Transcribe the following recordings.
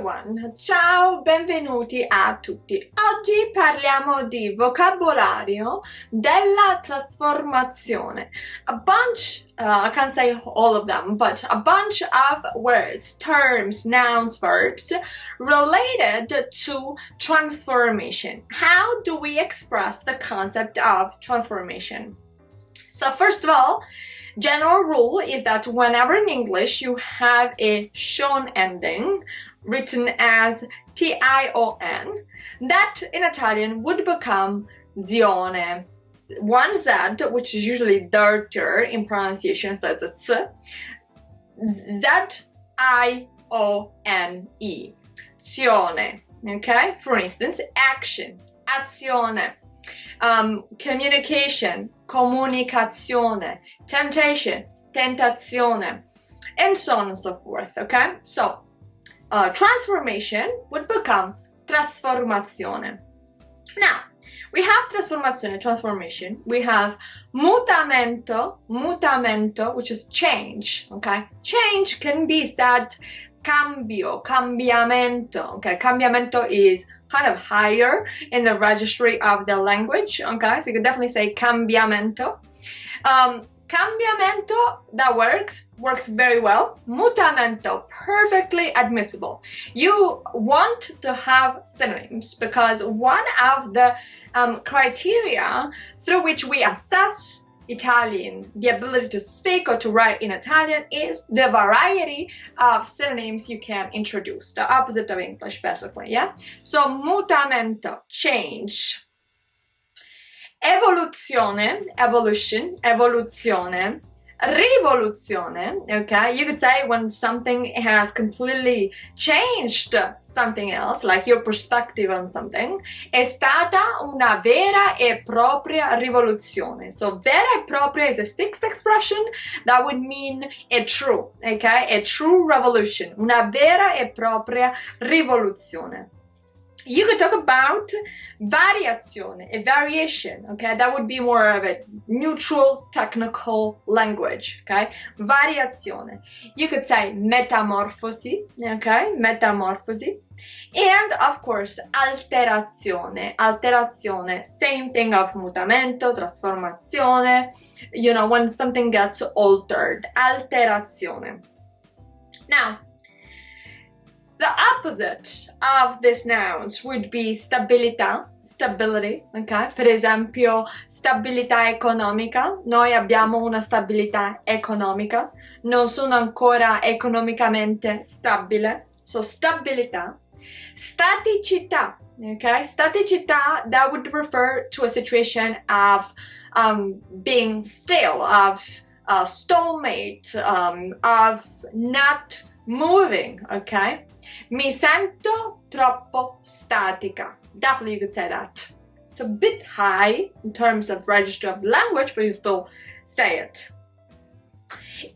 everyone! Ciao, benvenuti a tutti! Oggi parliamo di vocabolario della trasformazione. A bunch, I can't say all of them, but a bunch of words, terms, nouns, verbs related to transformation. How do we express the concept of transformation? So first of all, general rule is that whenever in English you have a shon ending written as T-I-O-N, that in Italian would become zione. One Z, which is usually dirtier in pronunciation, so it's a Z, Z-I-O-N-E, zione, okay? For instance, action, azione. Communication, comunicazione, temptation, tentazione, and so on and so forth, okay? So, transformation would become trasformazione. Now, we have trasformazione, transformation. We have mutamento, mutamento, which is change, okay? Change can be said cambio, cambiamento, okay? Cambiamento is kind of higher in the registry of the language, okay? So you can definitely say cambiamento. Cambiamento, that works very well. Mutamento, perfectly admissible. You want to have synonyms because one of the criteria through which we assess Italian, the ability to speak or to write in Italian, is the variety of synonyms you can introduce, the opposite of English basically, yeah? So mutamento, change. Evoluzione, evolution, evoluzione. Rivoluzione, okay? You could say when something has completely changed something else, like your perspective on something, è stata una vera e propria rivoluzione. So vera e propria is a fixed expression that would mean a true, okay? A true revolution, una vera e propria rivoluzione. You could talk about variazione, a variation, okay? That would be more of a neutral, technical language, okay? Variazione. You could say metamorfosi, okay? Metamorfosi. And, of course, alterazione. Alterazione, same thing of mutamento, trasformazione, you know, when something gets altered. Alterazione. Now, the opposite of these nouns would be stabilità, stability, ok? Per esempio, stabilità economica. Noi abbiamo una stabilità economica. Non sono ancora economicamente stabile. So, stabilità. Staticità, ok? Staticità, that would refer to a situation of being still, of stalemate, of not moving, okay? Mi sento troppo statica. Definitely you could say that. It's a bit high in terms of register of language, but you still say it.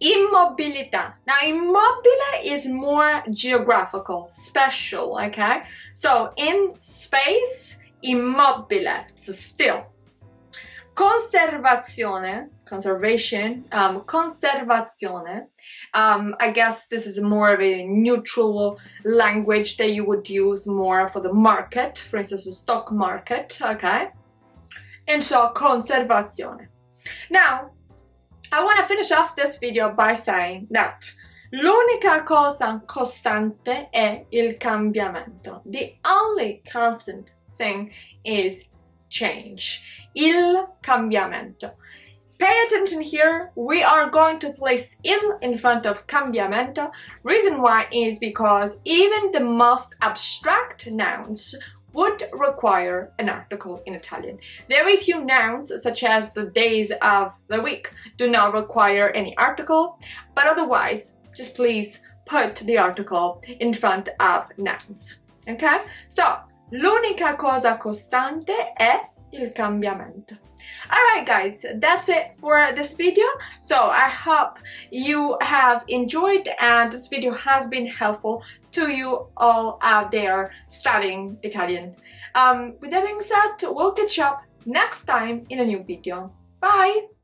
Immobilità. Now, immobile is more geographical, special, okay? So, in space, immobile, it's still. Conservazione, conservation, conservazione. I guess this is more of a neutral language that you would use more for the market, for instance, the stock market, okay? And so, conservazione. Now, I want to finish off this video by saying that l'unica cosa costante è il cambiamento. The only constant thing is change. Il cambiamento. Pay attention here. We are going to place il in front of cambiamento. Reason why is because even the most abstract nouns would require an article in Italian. Very few nouns, such as the days of the week, do not require any article, but otherwise, just please put the article in front of nouns. Okay? So, l'unica cosa costante è il cambiamento. Alright guys, that's it for this video. So I hope you have enjoyed and this video has been helpful to you all out there studying Italian. With that being said, we'll catch up next time in a new video. Bye!